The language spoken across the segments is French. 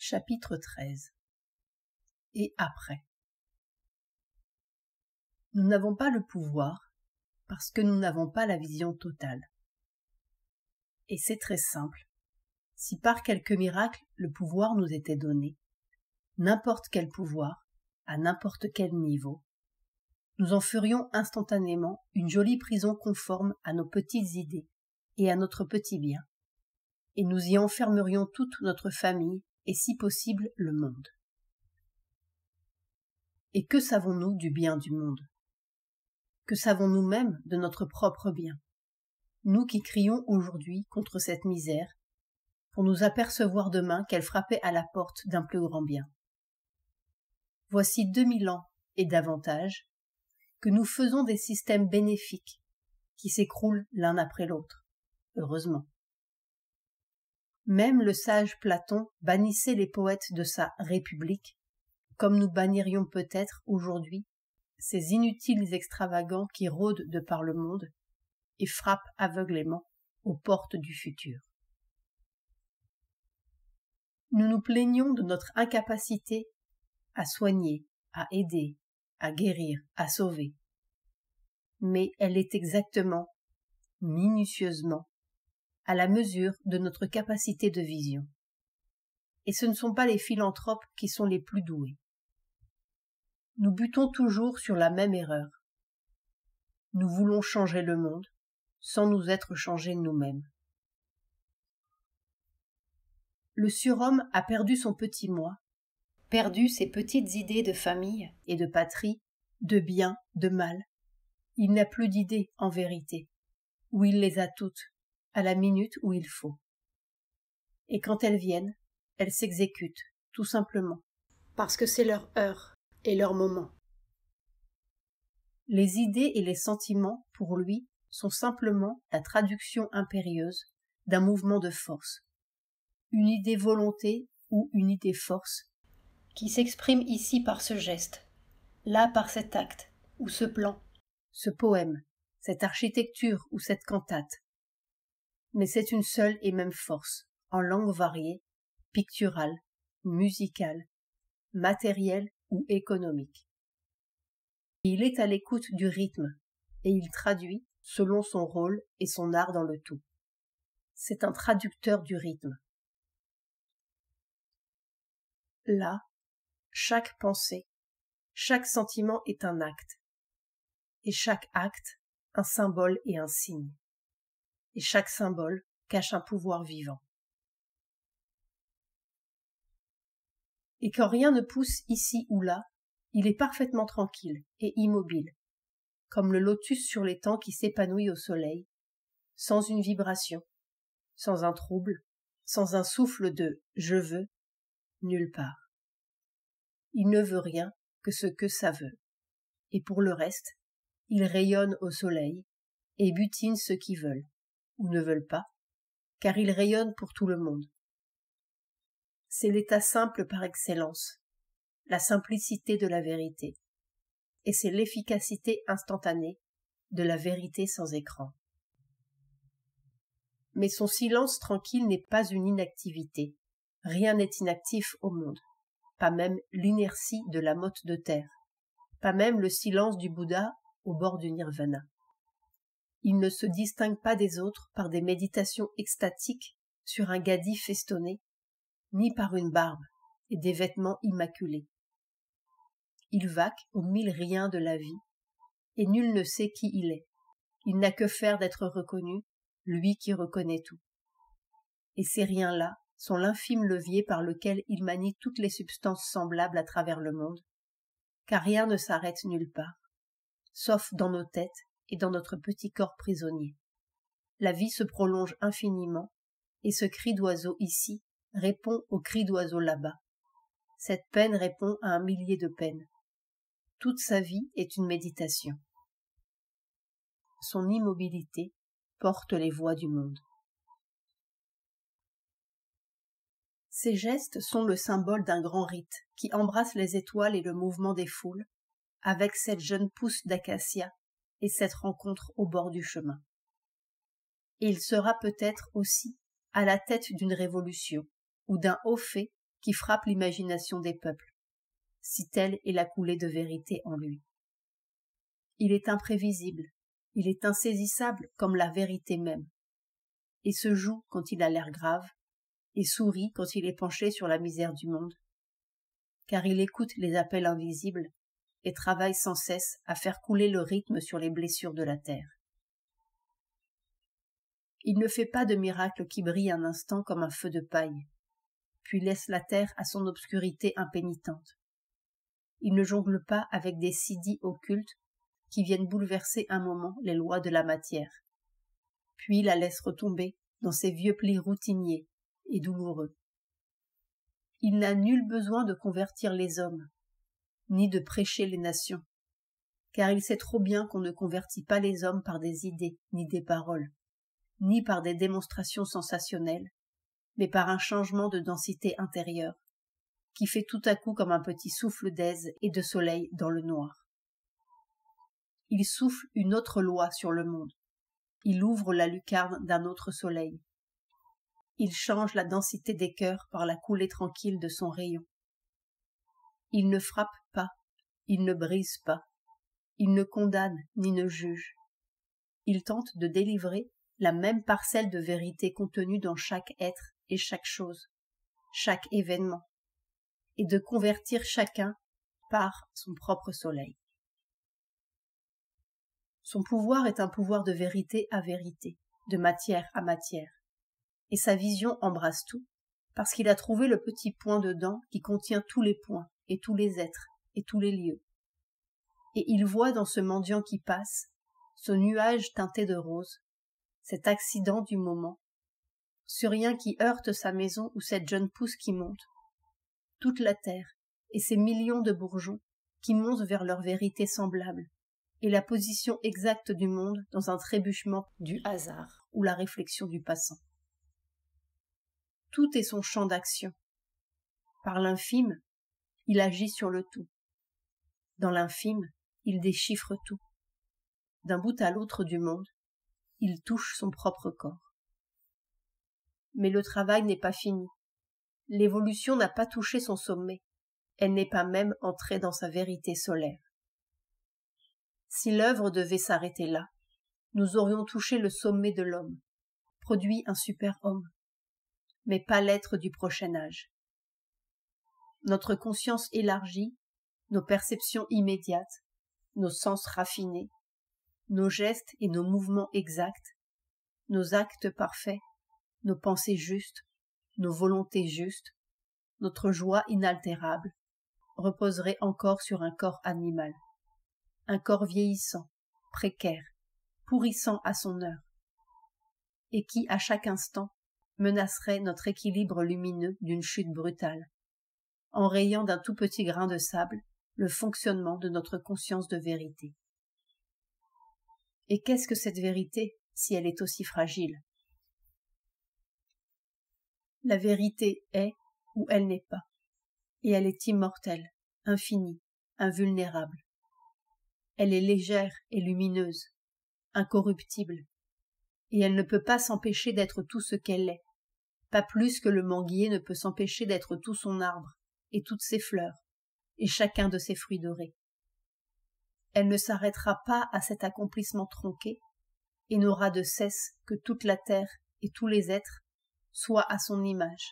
Chapitre 13. Et après. Nous n'avons pas le pouvoir parce que nous n'avons pas la vision totale. Et c'est très simple. Si par quelque miracle le pouvoir nous était donné, n'importe quel pouvoir, à n'importe quel niveau, nous en ferions instantanément une jolie prison conforme à nos petites idées et à notre petit bien, et nous y enfermerions toute notre famille et si possible le monde. Et que savons-nous du bien du monde? Que savons-nous même de notre propre bien? Nous qui crions aujourd'hui contre cette misère, pour nous apercevoir demain qu'elle frappait à la porte d'un plus grand bien. Voici 2000 ans et davantage que nous faisons des systèmes bénéfiques qui s'écroulent l'un après l'autre, heureusement. Même le sage Platon bannissait les poètes de sa République, comme nous bannirions peut-être aujourd'hui ces inutiles extravagants qui rôdent de par le monde et frappent aveuglément aux portes du futur. Nous nous plaignons de notre incapacité à soigner, à aider, à guérir, à sauver. Mais elle est exactement, minutieusement, à la mesure de notre capacité de vision. Et ce ne sont pas les philanthropes qui sont les plus doués. Nous butons toujours sur la même erreur. Nous voulons changer le monde sans nous être changés nous-mêmes. Le surhomme a perdu son petit moi, perdu ses petites idées de famille et de patrie, de bien, de mal. Il n'a plus d'idées en vérité, ou il les a toutes, à la minute où il faut. Et quand elles viennent, elles s'exécutent, tout simplement, parce que c'est leur heure et leur moment. Les idées et les sentiments, pour lui, sont simplement la traduction impérieuse d'un mouvement de force, une idée volonté ou une idée force, qui s'exprime ici par ce geste, là par cet acte, ou ce plan, ce poème, cette architecture ou cette cantate. Mais c'est une seule et même force, en langue variée, picturale, musicale, matérielle ou économique. Il est à l'écoute du rythme, et il traduit selon son rôle et son art dans le tout. C'est un traducteur du rythme. Là, chaque pensée, chaque sentiment est un acte, et chaque acte, un symbole et un signe, et chaque symbole cache un pouvoir vivant. Et quand rien ne pousse ici ou là, il est parfaitement tranquille et immobile, comme le lotus sur l'étang qui s'épanouit au soleil, sans une vibration, sans un trouble, sans un souffle de « je veux » nulle part. Il ne veut rien que ce que ça veut, et pour le reste, il rayonne au soleil et butine ceux qui veulent, ou ne veulent pas, car il rayonne pour tout le monde. C'est l'état simple par excellence, la simplicité de la vérité, et c'est l'efficacité instantanée de la vérité sans écran. Mais son silence tranquille n'est pas une inactivité, rien n'est inactif au monde, pas même l'inertie de la motte de terre, pas même le silence du Bouddha au bord du nirvana. Il ne se distingue pas des autres par des méditations extatiques sur un gadi festonné, ni par une barbe et des vêtements immaculés. Il vaque aux mille riens de la vie, et nul ne sait qui il est. Il n'a que faire d'être reconnu, lui qui reconnaît tout. Et ces riens-là sont l'infime levier par lequel il manie toutes les substances semblables à travers le monde, car rien ne s'arrête nulle part, sauf dans nos têtes et dans notre petit corps prisonnier. La vie se prolonge infiniment, et ce cri d'oiseau ici répond au cri d'oiseau là-bas. Cette peine répond à un millier de peines. Toute sa vie est une méditation. Son immobilité porte les voix du monde. Ces gestes sont le symbole d'un grand rite qui embrasse les étoiles et le mouvement des foules, avec cette jeune pousse d'acacia et cette rencontre au bord du chemin. Et il sera peut-être aussi à la tête d'une révolution ou d'un haut fait qui frappe l'imagination des peuples, si telle est la coulée de vérité en lui. Il est imprévisible, il est insaisissable comme la vérité même, et se joue quand il a l'air grave, et sourit quand il est penché sur la misère du monde, car il écoute les appels invisibles et travaille sans cesse à faire couler le rythme sur les blessures de la terre. Il ne fait pas de miracle qui brille un instant comme un feu de paille, puis laisse la terre à son obscurité impénitente. Il ne jongle pas avec des siddhis occultes qui viennent bouleverser un moment les lois de la matière, puis la laisse retomber dans ses vieux plis routiniers et douloureux. Il n'a nul besoin de convertir les hommes, ni de prêcher les nations, car il sait trop bien qu'on ne convertit pas les hommes par des idées ni des paroles, ni par des démonstrations sensationnelles, mais par un changement de densité intérieure, qui fait tout à coup comme un petit souffle d'aise et de soleil dans le noir. Il souffle une autre loi sur le monde, il ouvre la lucarne d'un autre soleil. Il change la densité des cœurs par la coulée tranquille de son rayon. Il ne frappe pas, il ne brise pas, il ne condamne ni ne juge. Il tente de délivrer la même parcelle de vérité contenue dans chaque être et chaque chose, chaque événement, et de convertir chacun par son propre soleil. Son pouvoir est un pouvoir de vérité à vérité, de matière à matière, et sa vision embrasse tout, parce qu'il a trouvé le petit point dedans qui contient tous les points, et tous les êtres, et tous les lieux. Et il voit dans ce mendiant qui passe, ce nuage teinté de rose, cet accident du moment, ce rien qui heurte sa maison ou cette jeune pousse qui monte, toute la terre et ces millions de bourgeons qui montent vers leur vérité semblable, et la position exacte du monde dans un trébuchement du hasard ou la réflexion du passant. Tout est son champ d'action. Par l'infime, il agit sur le tout. Dans l'infime, il déchiffre tout. D'un bout à l'autre du monde, il touche son propre corps. Mais le travail n'est pas fini. L'évolution n'a pas touché son sommet. Elle n'est pas même entrée dans sa vérité solaire. Si l'œuvre devait s'arrêter là, nous aurions touché le sommet de l'homme, produit un super-homme, mais pas l'être du prochain âge. Notre conscience élargie, nos perceptions immédiates, nos sens raffinés, nos gestes et nos mouvements exacts, nos actes parfaits, nos pensées justes, nos volontés justes, notre joie inaltérable, reposeraient encore sur un corps animal, un corps vieillissant, précaire, pourrissant à son heure, et qui, à chaque instant, menacerait notre équilibre lumineux d'une chute brutale, enrayant d'un tout petit grain de sable le fonctionnement de notre conscience de vérité. Et qu'est-ce que cette vérité si elle est aussi fragile? La vérité est ou elle n'est pas, et elle est immortelle, infinie, invulnérable. Elle est légère et lumineuse, incorruptible, et elle ne peut pas s'empêcher d'être tout ce qu'elle est, pas plus que le manguier ne peut s'empêcher d'être tout son arbre, et toutes ses fleurs, et chacun de ses fruits dorés. Elle ne s'arrêtera pas à cet accomplissement tronqué, et n'aura de cesse que toute la terre et tous les êtres soient à son image,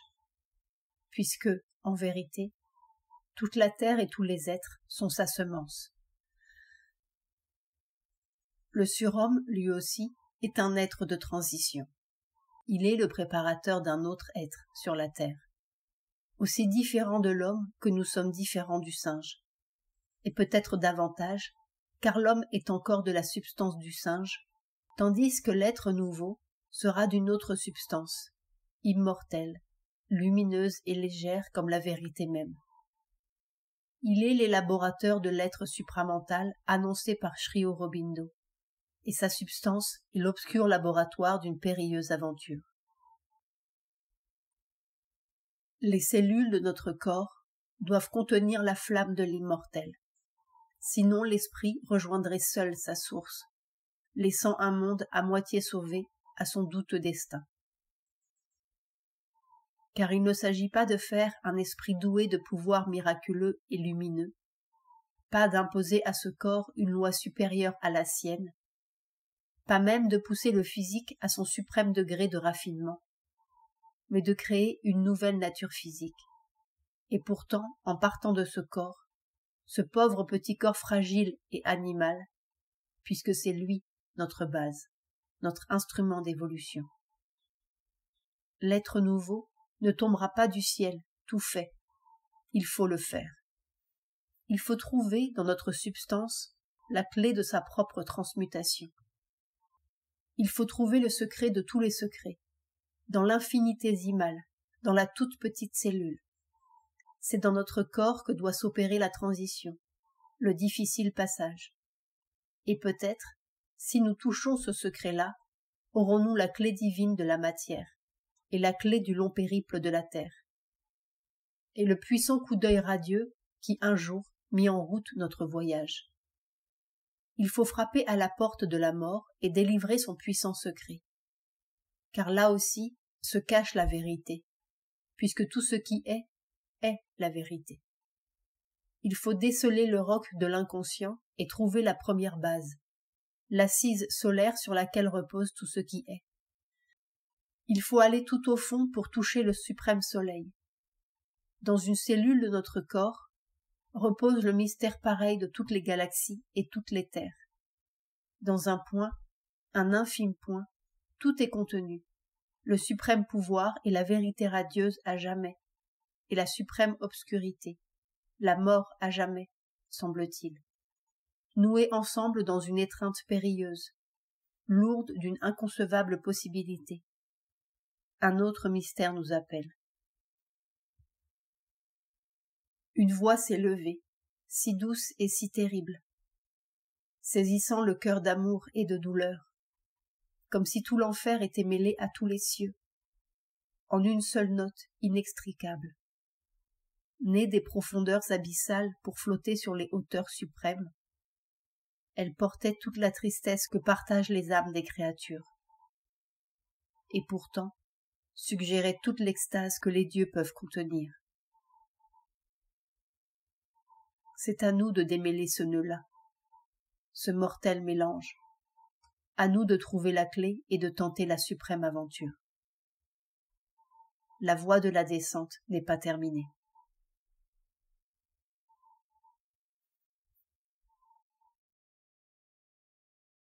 puisque, en vérité, toute la terre et tous les êtres sont sa semence. Le surhomme, lui aussi, est un être de transition. Il est le préparateur d'un autre être sur la terre, aussi différent de l'homme que nous sommes différents du singe, et peut-être davantage, car l'homme est encore de la substance du singe, tandis que l'être nouveau sera d'une autre substance, immortelle, lumineuse et légère comme la vérité même. Il est l'élaborateur de l'être supramental annoncé par Sri Aurobindo, et sa substance est l'obscur laboratoire d'une périlleuse aventure. Les cellules de notre corps doivent contenir la flamme de l'immortel, sinon l'esprit rejoindrait seul sa source, laissant un monde à moitié sauvé à son douteux destin. car il ne s'agit pas de faire un esprit doué de pouvoirs miraculeux et lumineux, pas d'imposer à ce corps une loi supérieure à la sienne, pas même de pousser le physique à son suprême degré de raffinement, mais de créer une nouvelle nature physique. Et pourtant, en partant de ce corps, ce pauvre petit corps fragile et animal, puisque c'est lui notre base, notre instrument d'évolution. L'être nouveau ne tombera pas du ciel, tout fait. Il faut le faire. Il faut trouver dans notre substance la clé de sa propre transmutation. Il faut trouver le secret de tous les secrets, dans l'infinitésimal, dans la toute petite cellule. C'est dans notre corps que doit s'opérer la transition, le difficile passage. Et peut-être, si nous touchons ce secret-là, aurons-nous la clé divine de la matière et la clé du long périple de la terre. Et le puissant coup d'œil radieux qui, un jour, mit en route notre voyage. Il faut frapper à la porte de la mort et délivrer son puissant secret. Car là aussi se cache la vérité, puisque tout ce qui est la vérité. Il faut déceler le roc de l'inconscient et trouver la première base, l'assise solaire sur laquelle repose tout ce qui est. Il faut aller tout au fond pour toucher le suprême soleil. Dans une cellule de notre corps repose le mystère pareil de toutes les galaxies et toutes les terres. Dans un point, un infime point, tout est contenu, le suprême pouvoir et la vérité radieuse à jamais, et la suprême obscurité, la mort à jamais, semble-t-il, noués ensemble dans une étreinte périlleuse, lourde d'une inconcevable possibilité. Un autre mystère nous appelle. Une voix s'est levée, si douce et si terrible, saisissant le cœur d'amour et de douleur, comme si tout l'enfer était mêlé à tous les cieux, en une seule note inextricable. Née des profondeurs abyssales pour flotter sur les hauteurs suprêmes, elle portait toute la tristesse que partagent les âmes des créatures. Et pourtant, suggérait toute l'extase que les dieux peuvent contenir. C'est à nous de démêler ce nœud-là, ce mortel mélange, à nous de trouver la clé et de tenter la suprême aventure. La voie de la descente n'est pas terminée.